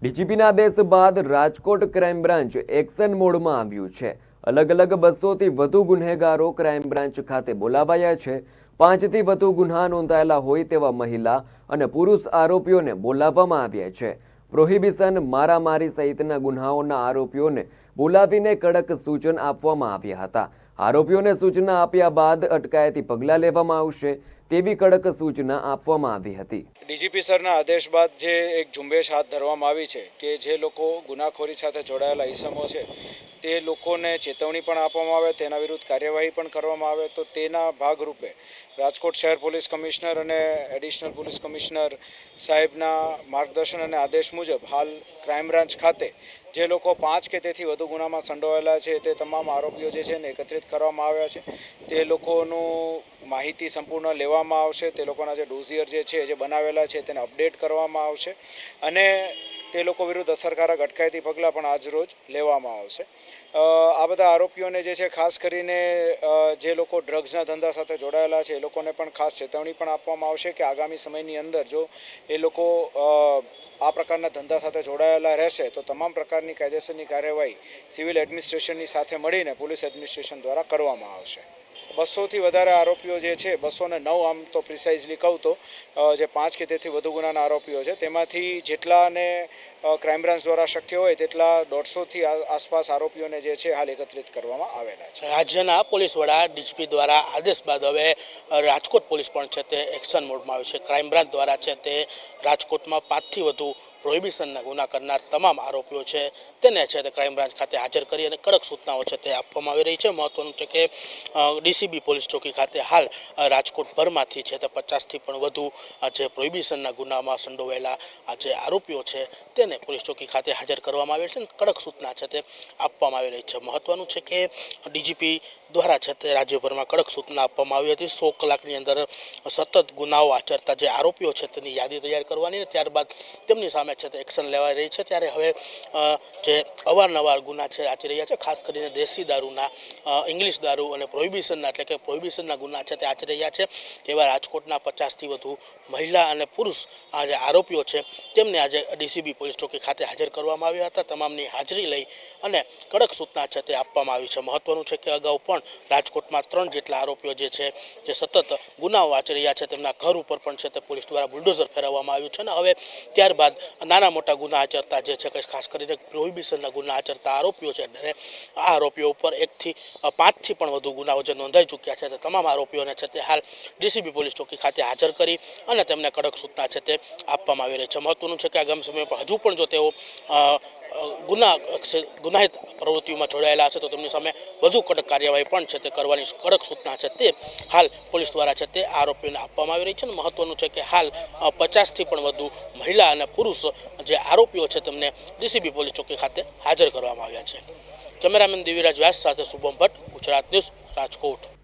ડીજીપીના આદેશ બાદ Rajkot crime branch action મોડમાં આવ્યું છે। અલગ અલગ 200થી વધુ ગુનેગારો ક્રાઇમ બ્રાન્ચ ખાતે બોલાવાયા છે। 5થી વધુ ગુન્હા નોંધાયેલા હોય તેવા મહિલા અને પુરુષ આરોપીઓને બોલાવવામાં આવ્યા છે। પ્રોહિબિશન, મારામારી સહિતના ગુન્હાઓના આરોપીઓને બોલાવીને કડક સૂચન આપવામાં આવ્યા હતા। આરોપીઓને સૂચના આપ્યા બાદ અટકાયતી પગલાં લેવામાં આવશે તેવી કડક સૂચના આપવામાં આવી હતી। ડીજીપી સરના આદેશ બાદ જે એક ઝુંબેશ હાથ ધરવામાં આવી છે કે જે લોકો ગુનાખોરી સાથે જોડાયેલા ઇસમો છે તે લોકોને ચેતવણી પણ આપવામાં આવે, તેના વિરુદ્ધ કાર્યવાહી પણ કરવામાં આવે, તો તેના ભાગરૂપે રાજકોટ શહેર પોલીસ કમિશનર અને એડિશનલ પોલીસ કમિશનર સાહેબના માર્ગદર્શન અને આદેશ મુજબ હાલ ક્રાઇમ બ્રાન્ચ ખાતે જે લોકો 5 કે તેથી વધુ ગુનામાં સંડોવાયેલા છે તે તમામ આરોપીઓ જે છે ને એકત્રિત કરવામાં આવ્યા છે। તે લોકોનું માહિતી સંપૂર્ણ લેવામાં આવશે, તે લોકોના જે ડોઝિયર જે છે જે બનાવેલા છે તેને અપડેટ કરવામાં આવશે અને તે લોકો વિરુદ્ધ અસરકારક અટકાયતી પગલાં પણ આજરોજ લેવામાં આવશે। આ બધા આરોપીઓને જે છે ખાસ કરીને જે લોકો ડ્રગ્સના ધંધા સાથે જોડાયેલા છે એ લોકોને પણ ખાસ ચેતવણી પણ આપવામાં આવશે કે આગામી સમયની અંદર જો એ લોકો આ પ્રકારના ધંધા સાથે જોડાયેલા રહેશે તો તમામ પ્રકારની કાયદેસરની કાર્યવાહી સિવિલ એડમિનિસ્ટ્રેશનની સાથે મળીને પોલીસ એડમિનિસ્ટ્રેશન દ્વારા કરવામાં આવશે। 200થી વધારે આરોપીઓ જે છે, 209 આમ તો પ્રિસાઇઝલી કહું તો જે 5 કે તેથી વધુ ગુનાના આરોપીઓ છે તેમાંથી જેટલાને ક્રાઇમ બ્રાન્ચ દ્વારા શક્ય હોય તેટલા 150થી આસપાસ આરોપીઓને જે છે હાલ એકત્રિત કરવામાં આવેલા છે। રાજ્યના પોલીસ વડા ડીજીપી દ્વારા આદેશ બાદ હવે રાજકોટ પોલીસ પણ છે તે એક્શન મોડમાં આવી છે। ક્રાઇમ બ્રાન્ચ દ્વારા છે તે રાજકોટમાં 5થી વધુ પ્રોહિબિશનના ગુના કરનાર તમામ આરોપીઓ છે તેને છે તે ક્રાઇમ બ્રાન્ચ ખાતે હાજર કરી અને કડક સૂચનાઓ છે તે આપવામાં આવી રહી છે। મહત્વનું છે કે ડીસીબી પોલીસ ચોકી ખાતે હાલ રાજકોટભરમાંથી છે તે 50થી પણ વધુ જે પ્રોહિબિશનના ગુનામાં સંડોવાયેલા જે આરોપીઓ છે તેને પોલીસ ચોકી ખાતે હાજર કરવામાં આવે છે અને કડક સૂચના છે તે આપવામાં આવી રહી છે। મહત્વનું છે કે ડીજીપી દ્વારા છે તે રાજ્યભરમાં કડક સૂચના આપવામાં આવી હતી। 100 કલાકની અંદર સતત ગુનાઓ આચરતા જે આરોપીઓ છે તેની યાદી તૈયાર કરવાની અને ત્યારબાદ તેમની સામે છે તે એક્શન લેવાઈ રહી છે। ત્યારે હવે જે અવારનવાર ગુના છે આચરી રહ્યા છે, ખાસ કરીને દેશી દારૂના, ઇંગ્લિશ દારૂ અને પ્રોહિબિશનના એટલે કે પ્રોહિબિશનના ગુના છે તે આચરી રહ્યા છે તેવા રાજકોટના 50થી વધુ મહિલા અને પુરુષ આ જે આરોપીઓ છે તેમને આજે ડીસીબી પોલીસ ચોકી ખાતે હાજર કરવામાં આવ્યા હતા। તમામની હાજરી લઈ અને કડક સૂચના છે તે આપવામાં આવી છે। મહત્વનું છે કે અગાઉ પણ રાજકોટમાં 3 જેટલા આરોપીઓ જે છે જે સતત ગુનાઓ આચરી રહ્યા છે તેમના ઘર ઉપર પણ છે તે પોલીસ દ્વારા બુલડોઝર ફેરવવામાં આવ્યું છે અને હવે ત્યારબાદ નાના મોટા ગુના આચરતા જે છે ખાસ કરીને પ્રોહિબિશનના ગુના આચરતા આરોપીઓ છે અને આ આરોપીઓ ઉપર 1થી 5થી પણ વધુ ગુનાઓ જે નોંધાઈ ચૂક્યા છે તે તમામ આરોપીઓને છે તે હાલ ડીસીબી પોલીસ ચોકી ખાતે હાજર કરી અને તેમને કડક સૂચના છે તે આપવામાં આવી રહી છે। મહત્વનું છે કે આગામી સમયમાં હજુ પણ જો તેઓ ગુનાહિત પ્રવૃત્તિઓમાં જોડાયેલા હશે તો તેમની સામે વધુ કડક કાર્યવાહી પણ છે તે કરવાની કડક સૂચના છે તે હાલ પોલીસ દ્વારા છે તે આરોપીઓને આપવામાં આવી રહી છે। અને મહત્વનું છે કે હાલ 50થી પણ વધુ મહિલા અને પુરુષ જે આરોપીઓ છે તેમને ડીસીબી પોલીસ ચોકી ખાતે હાજર કરવામાં આવ્યા છે। કેમેરામેન દેવીરાજ વ્યાસ સાથે શુભમ ભટ્ટ, ગુજરાત ન્યૂઝ, રાજકોટ।